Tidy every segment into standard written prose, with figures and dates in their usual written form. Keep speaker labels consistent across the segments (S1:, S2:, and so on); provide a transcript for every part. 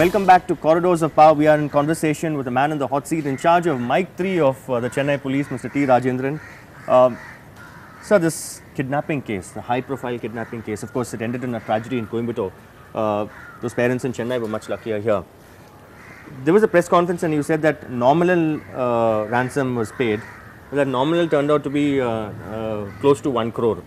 S1: Welcome back to Corridors of Power. We are in conversation with the man in the hot seat in charge of Mike 3 of the Chennai Police, Mr. T. Rajendran. Sir, this kidnapping case, the high-profile kidnapping case, of course, it ended in a tragedy in Coimbatore. Those parents in Chennai were much luckier here. There was a press conference and you said that nominal ransom was paid. That nominal turned out to be close to 1 crore.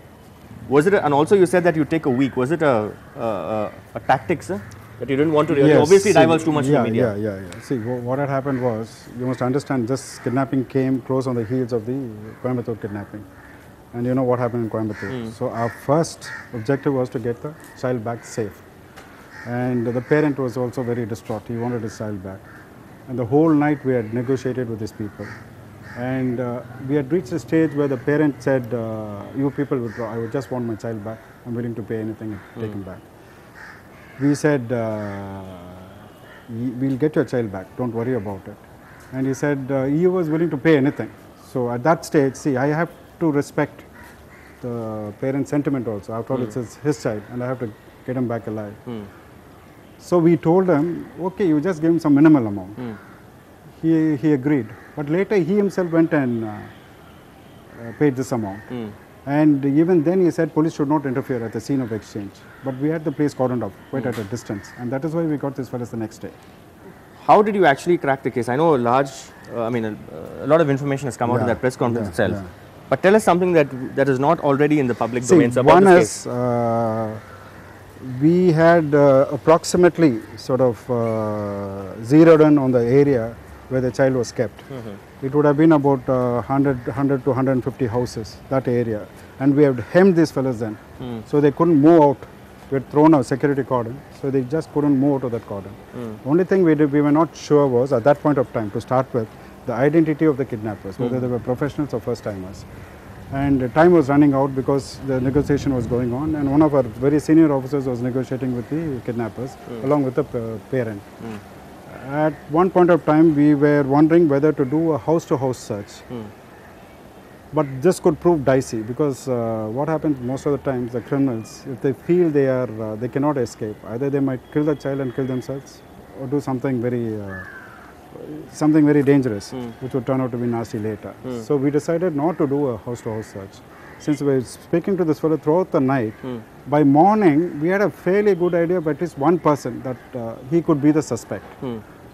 S1: Was it, and also you said that you take a week. Was it a tactic, sir? That you didn't want to really obviously divulge too much to the media.
S2: Yeah. See, what had happened was, you must understand, this kidnapping came close on the heels of the Coimbatore kidnapping. And you know what happened in Coimbatore. So our first objective was to get the child back safe. And the parent was also very distraught. He wanted his child back. And the whole night we had negotiated with these people. And we had reached a stage where the parent said, you people withdraw, I would just want my child back. I'm willing to pay anything and take him back. We said, we'll get your child back, don't worry about it. And he said, he was willing to pay anything. So at that stage, see, I have to respect the parent's sentiment also. After all, it's his child and I have to get him back alive. So we told him, okay, you just give him some minimal amount. He agreed. But later he himself went and paid this amount. And even then he said police should not interfere at the scene of exchange. But we had the place cordoned off quite at a distance. And that is why we got this fellas the next day.
S1: How did you actually crack the case? I know a lot of information has come out of that press conference itself. But tell us something that is not already in the public domain.
S2: So one is, we had approximately sort of zeroed in on the area where the child was kept. It would have been about 100 to 150 houses, that area. And we had hemmed these fellas then. So they couldn't move out. We had thrown a security cordon, so they just couldn't move out of that cordon. The only thing we were not sure was, at that point of time, to start with, the identity of the kidnappers, whether they were professionals or first-timers. And time was running out because the negotiation was going on, and one of our very senior officers was negotiating with the kidnappers, along with the parent. At one point of time, we were wondering whether to do a house-to-house search. But this could prove dicey because what happens most of the times, the criminals, if they feel they cannot escape, either they might kill the child and kill themselves, or do something very dangerous, which would turn out to be nasty later. So we decided not to do a house-to-house search. Since we were speaking to this fellow throughout the night, by morning we had a fairly good idea of at least one person that he could be the suspect.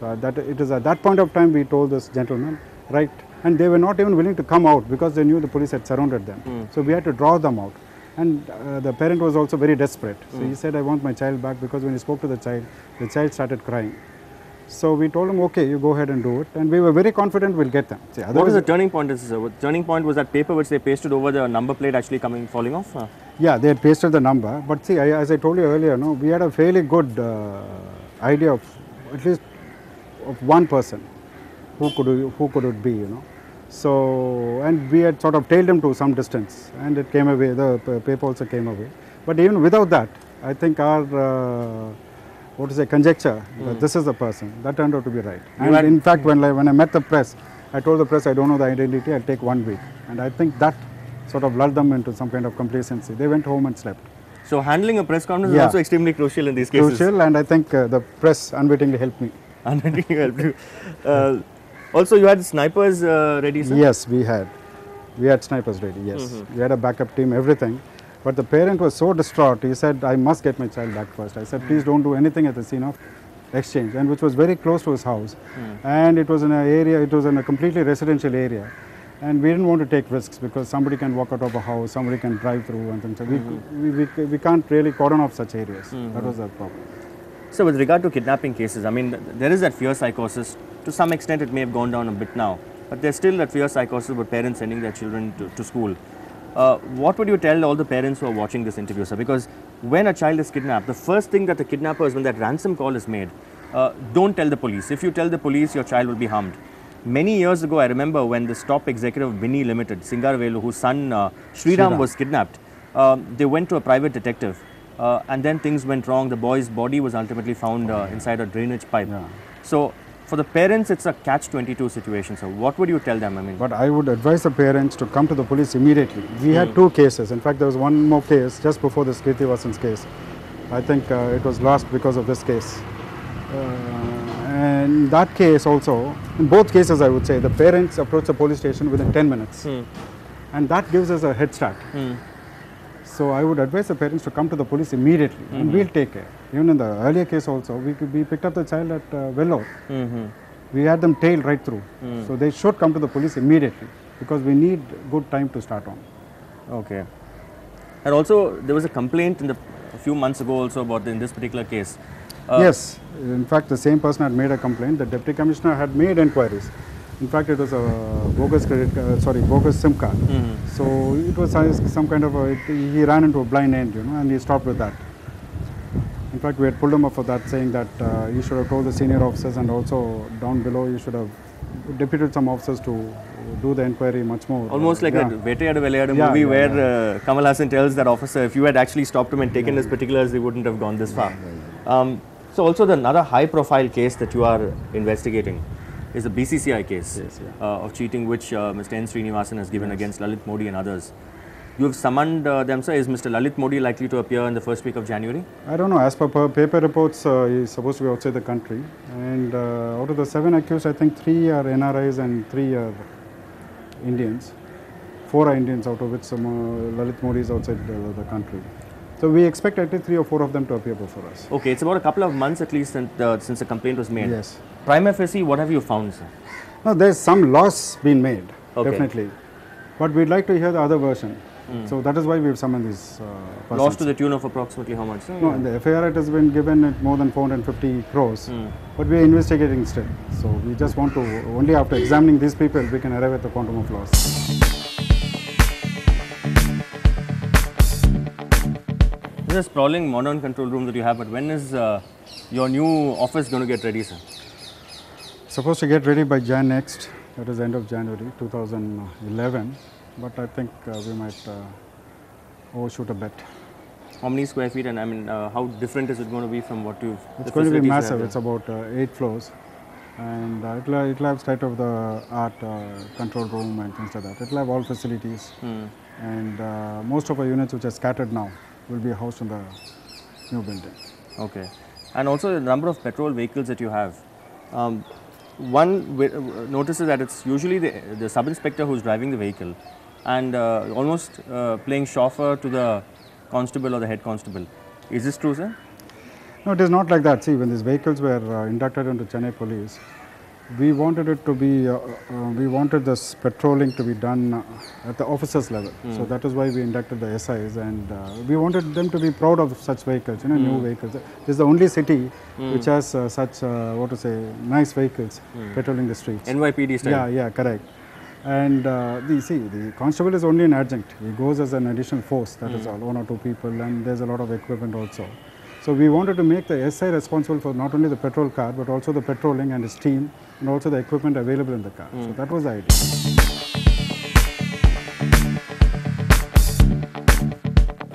S2: That it is at that point of time we told this gentleman, right, and they were not even willing to come out because they knew the police had surrounded them. So we had to draw them out. And the parent was also very desperate. So he said, I want my child back, because when he spoke to the child started crying. So we told him, okay, you go ahead and do it. And we were very confident we'll get them. See,
S1: what was the turning point? The turning point was that paper which they pasted over the number plate actually falling off?
S2: Yeah, they had pasted the number. But see, as I told you earlier, we had a fairly good idea of at least of one person who could it be, So, and we had sort of tailed him to some distance, and it came away, the paper also came away. But even without that, I think our conjecture that this is the person, that turned out to be right. And in fact, when I met the press, I told the press I don't know the identity, I'll take 1 week. And I think that sort of lulled them into some kind of complacency. They went home and slept.
S1: So handling a press conference is also extremely crucial in these cases.
S2: Crucial, and I think the press unwittingly helped me.
S1: Unwittingly helped you. Also, you had snipers ready, sir?
S2: Yes, we had. We had snipers ready, yes. We had a backup team, everything. But the parent was so distraught, he said, I must get my child back first. I said, please don't do anything at the scene of exchange, and which was very close to his house. And it was in an area, it was in a completely residential area. And we didn't want to take risks because somebody can walk out of a house, somebody can drive through and things. So we can't really cordon off such areas. That was the problem.
S1: So with regard to kidnapping cases, I mean, there is that fear psychosis. To some extent, it may have gone down a bit now. But there's still that fear psychosis about parents sending their children to school. What would you tell all the parents who are watching this interview, sir? Because when a child is kidnapped, the first thing that the kidnappers, when that ransom call is made, don't tell the police. If you tell the police, your child will be harmed. Many years ago, I remember when the top executive of Winnie Limited, Singarvelu, whose son Sriram was kidnapped, they went to a private detective. And then things went wrong. The boy's body was ultimately found inside a drainage pipe. So for the parents, it's a catch-22 situation. So what would you tell them? I mean,
S2: but I would advise the parents to come to the police immediately. We had 2 cases. In fact, there was one more case just before this Kirti Vasan's case. I think it was lost because of this case. And in that case also, in both cases I would say, the parents approach the police station within 10 minutes. And that gives us a head start. So I would advise the parents to come to the police immediately and we'll take care. Even in the earlier case also, we picked up the child at Vellore. We had them tailed right through. So they should come to the police immediately because we need good time to start on.
S1: Okay. And also there was a complaint a few months ago also about in this particular case.
S2: Yes, in fact the same person had made a complaint. The deputy commissioner had made inquiries. In fact, it was a bogus bogus SIM card. So it was some kind of he ran into a blind end, and he stopped with that. In fact, we had pulled him up for that, saying that he should have told the senior officers and also down below, he should have deputed some officers to do the inquiry much more.
S1: Almost like a Vettayadu Velayadu movie where Kamal Hassan tells that officer, if you had actually stopped him and taken his particulars, they wouldn't have gone this far. So also another high-profile case that you are investigating is the BCCI case of cheating, which Mr. N. Srinivasan has given against Lalit Modi and others. You have summoned them, sir. Is Mr. Lalit Modi likely to appear in the first week of January?
S2: I don't know. As per paper reports, he is supposed to be outside the country. And out of the 7 accused, I think 3 are NRIs and 3 are Indians. 4 are Indians, out of which Lalit Modi is outside the country. So we expect at least 3 or 4 of them to appear before us.
S1: Okay, it's about a couple of months at least since the complaint was made.
S2: Yes.
S1: Prima facie, what have you found, sir?
S2: No, there's some loss been made, definitely. But we'd like to hear the other version. So that is why we've summoned these persons.
S1: Loss to the tune of approximately how much?
S2: No, in the FIR it has been given at more than 450 crores. But we are investigating still. So we just want to, only after examining these people, we can arrive at the quantum of loss.
S1: This is a sprawling modern control room that you have, but when is your new office going to get ready, sir?
S2: Supposed to get ready by Jan next, that is end of January 2011, but I think we might overshoot a bit.
S1: How many square feet, and I mean, how different is it going to be from what you've...
S2: It's going to be massive. It's about 8 floors, and it'll have state-of-the-art control room and things like that. It'll have all facilities, and most of our units which are scattered now will be housed in the new building.
S1: Okay. And also the number of petrol vehicles that you have. One notices that it's usually the sub-inspector who's driving the vehicle and almost playing chauffeur to the constable or the head constable. Is this true, sir?
S2: No, it is not like that. See, when these vehicles were inducted into Chennai Police, we wanted it to be, we wanted this patrolling to be done at the officers level. So that is why we inducted the SIs, and we wanted them to be proud of such vehicles, new vehicles. This is the only city which has such, nice vehicles patrolling the streets.
S1: NYPD style.
S2: Yeah, correct. And the constable is only an adjunct. He goes as an additional force, that is all, 1 or 2 people, and there's a lot of equipment also. So we wanted to make the SI responsible for not only the petrol car, but also the patrolling and his team, and also the equipment available in the car. So that was the idea.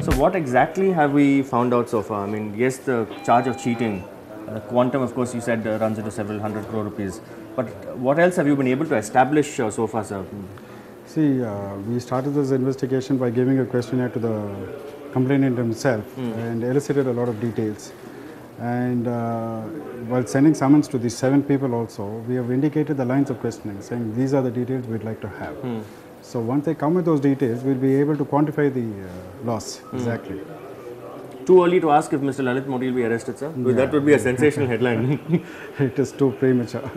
S1: So what exactly have we found out so far? I mean, yes, the charge of cheating, the quantum, of course, you said runs into several hundred crore rupees. But what else have you been able to establish so far, sir?
S2: See, we started this investigation by giving a questionnaire to the complainant himself and elicited a lot of details. And while sending summons to these 7 people also, we have indicated the lines of questioning, saying these are the details we'd like to have. So once they come with those details, we'll be able to quantify the loss exactly.
S1: Too early to ask if Mr. Lalit Modi will be arrested, sir? Yeah. That would be a sensational headline.
S2: It is too premature.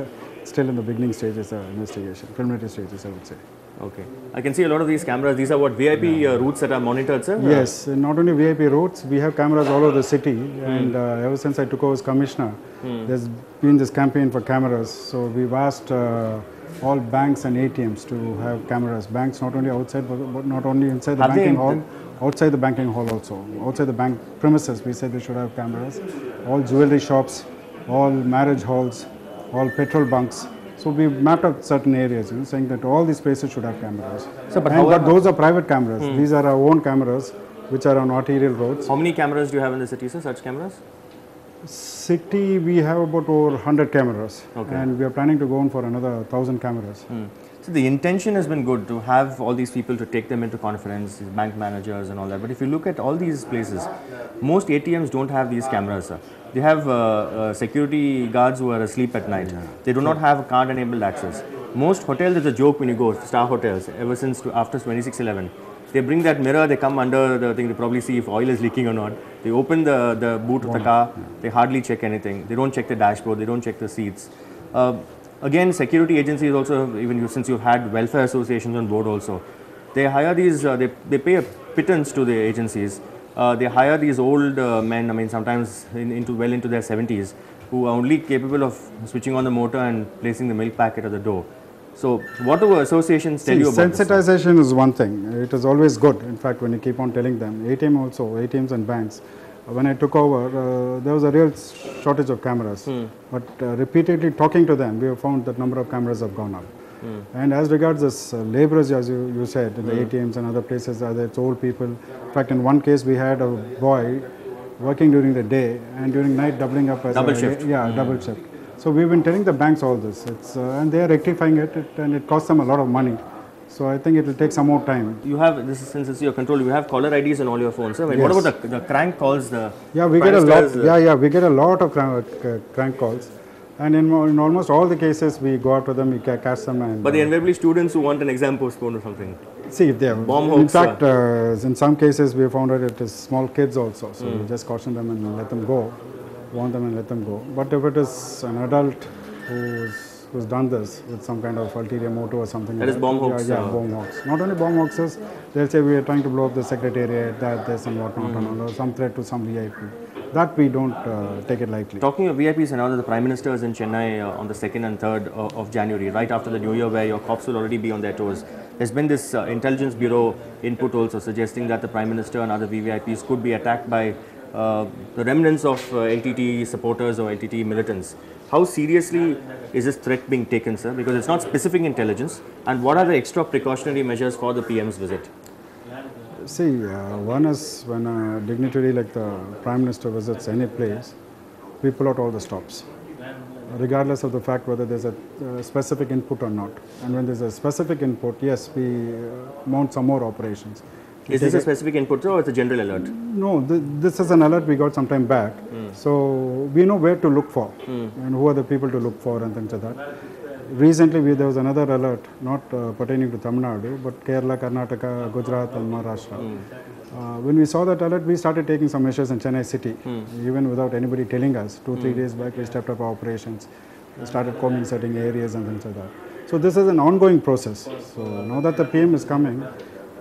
S2: Still in the beginning stages of investigation, preliminary stages, I would say.
S1: Okay. I can see a lot of these cameras. These are what, VIP routes that are monitored, sir?
S2: Yes, not only VIP routes, we have cameras all over the city. And ever since I took over as commissioner, there's been this campaign for cameras. So we've asked all banks and ATMs to have cameras. Banks not only outside, but not only inside the banking hall, outside the banking hall also. Outside the bank premises, we said they should have cameras. All jewelry shops, all marriage halls, all petrol bunks. So we mapped out certain areas, saying that all these places should have cameras. So, but those are private cameras. These are our own cameras, which are on arterial roads.
S1: How many cameras do you have in the city, sir, such cameras?
S2: City, we have about over 100 cameras. Okay. And we are planning to go on for another 1,000 cameras.
S1: So the intention has been good to have all these people, to take them into conference, these bank managers and all that. But if you look at all these places, most ATMs don't have these cameras, sir. They have security guards who are asleep at night. They do not have card-enabled access. Most hotels, it's a joke when you go, star hotels, ever since after 26/11. They bring that mirror, they come under the thing to probably see if oil is leaking or not. They open the boot of the car, they hardly check anything. They don't check the dashboard, they don't check the seats. Again, security agencies also, even since you've had welfare associations on board also, they hire these, they pay a pittance to the agencies. They hire these old men, I mean sometimes well into their 70s, who are only capable of switching on the motor and placing the milk packet at the door. So what do associations tell you about
S2: sensitization is one thing. It is always good. In fact, when you keep on telling them, ATMs and banks, when I took over, there was a real shortage of cameras. But repeatedly talking to them, we have found that number of cameras have gone up. And as regards this laborers, as you said, in the ATMs and other places, it's old people. In fact, in one case, we had a boy working during the day and during night doubling up as
S1: double shift.
S2: Double shift. So we've been telling the banks all this, and they are rectifying it, and it costs them a lot of money. So I think it will take some more time.
S1: You have this is, since it's your control. You have caller IDs on all your phones. I mean, what about the crank calls?
S2: We get a lot. We get a lot of crank calls, and in almost all the cases we go after them, we catch them. And,
S1: but they invariably students who want an exam postponed or something.
S2: See if they have.
S1: Bomb
S2: in
S1: hoax,
S2: fact, in some cases we have found that it is small kids also. So we just caution them and let them go. Want them and let them go. But if it is an adult who's done this with some kind of ulterior motive or something,
S1: that is bomb hoax.
S2: Bomb hoax. Not only bomb hoaxes, they'll say we are trying to blow up the secretariat, this and whatnot, or some threat to some VIP. That we don't take it lightly.
S1: Talking of VIPs, and now that the Prime Minister is in Chennai on the 2nd and 3rd of January, right after the New Year, where your cops will already be on their toes. There's been this Intelligence Bureau input also suggesting that the Prime Minister and other VVIPs could be attacked by the remnants of LTT supporters or LTT militants. How seriously is this threat being taken, sir? Because it's not specific intelligence. And what are the extra precautionary measures for the PM's visit?
S2: See, one is when a dignitary like the Prime Minister visits any place, we pull out all the stops, regardless of the fact whether there's a specific input or not. And when there's a specific input, yes, we mount some more operations.
S1: Is this a specific input or it's a general alert?
S2: No, this is an alert we got some time back. So we know where to look for and who are the people to look for and things like that. Recently, there was another alert, not pertaining to Tamil Nadu, but Kerala, Karnataka, Gujarat and Maharashtra. When we saw that alert, we started taking some measures in Chennai city, even without anybody telling us. 2-3 days back, we stepped up our operations. We started combing certain areas and things like that. So this is an ongoing process. So now that the PM is coming,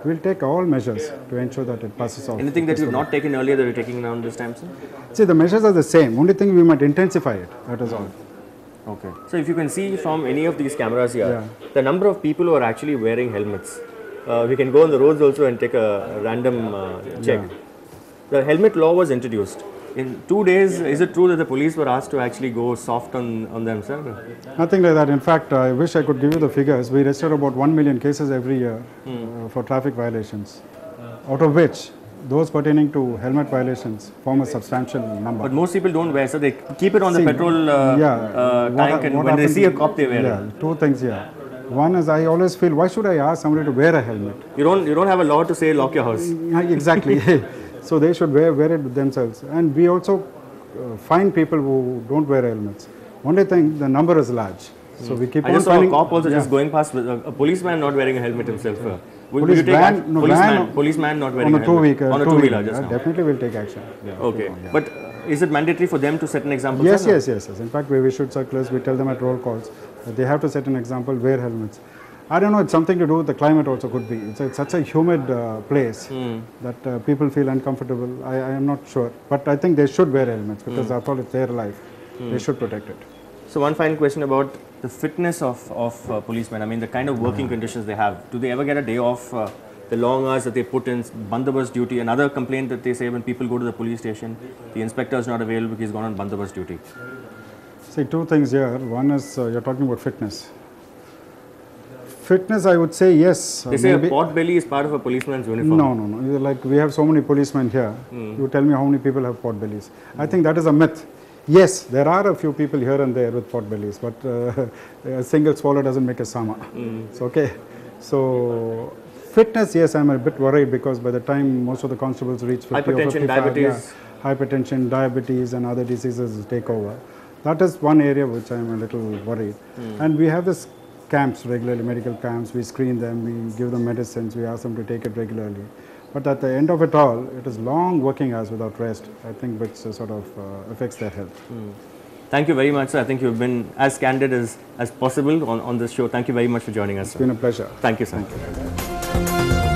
S2: we'll take all measures to ensure that it passes off.
S1: Anything that you've not taken earlier that you're taking now this time, sir?
S2: See, the measures are the same. Only thing we might intensify it. That is all.
S1: Okay. So if you can see from any of these cameras here, the number of people who are actually wearing helmets. We can go on the roads also and take a random check. The helmet law was introduced. In 2 days, is it true that the police were asked to actually go soft on them, sir?
S2: Nothing like that. In fact, I wish I could give you the figures. We register about 1 million cases every year for traffic violations, out of which those pertaining to helmet violations form a substantial number.
S1: But most people don't wear, so they keep it on the petrol tank, and when they see a cop, they wear it.
S2: Two things here. One is, I always feel, why should I ask somebody to wear a helmet?
S1: You don't have a law to say lock your house.
S2: Exactly. So they should wear it themselves. And we also find people who don't wear helmets. Only thing, the number is large. So we keep on
S1: just saw a cop also just going past with a policeman not wearing a helmet himself. Will you take action? Policeman not wearing a helmet on a two-wheeler just now.
S2: Definitely will take action.
S1: Okay. But is it mandatory for them to set an example?
S2: Yes. In fact, we issued circulars. We tell them at roll calls that they have to set an example, wear helmets. I don't know, it's something to do with the climate also could be. It's such a humid place that people feel uncomfortable. I am not sure. But I think they should wear helmets because after all, it's their life. They should protect it.
S1: So one final question about the fitness of policemen. I mean, the kind of working conditions they have. Do they ever get a day off? The long hours that they put in, bandobast duty. Another complaint that they say when people go to the police station, the inspector is not available because he's gone on bandobast duty.
S2: See, two things here. One is you're talking about fitness. Fitness, I would say yes.
S1: They say a pot belly is part of a policeman's uniform.
S2: No. Like we have so many policemen here. You tell me how many people have pot bellies. I think that is a myth. Yes, there are a few people here and there with pot bellies, but a single swallow doesn't make a sama. It's okay. So Fitness, yes, I'm a bit worried because by the time most of the constables reach 50 or
S1: Hypertension,
S2: 55,
S1: diabetes.
S2: hypertension, diabetes and other diseases take over. That is one area which I'm a little worried. And we have this camps regularly, medical camps. We screen them, we give them medicines, we ask them to take it regularly. But at the end of it all, it is long working hours without rest, I think, which sort of affects their health.
S1: Thank you very much, sir. I think you've been as candid as possible on this show. Thank you very much for joining us.
S2: It's been a pleasure.
S1: Thank you, sir.
S2: Thank you.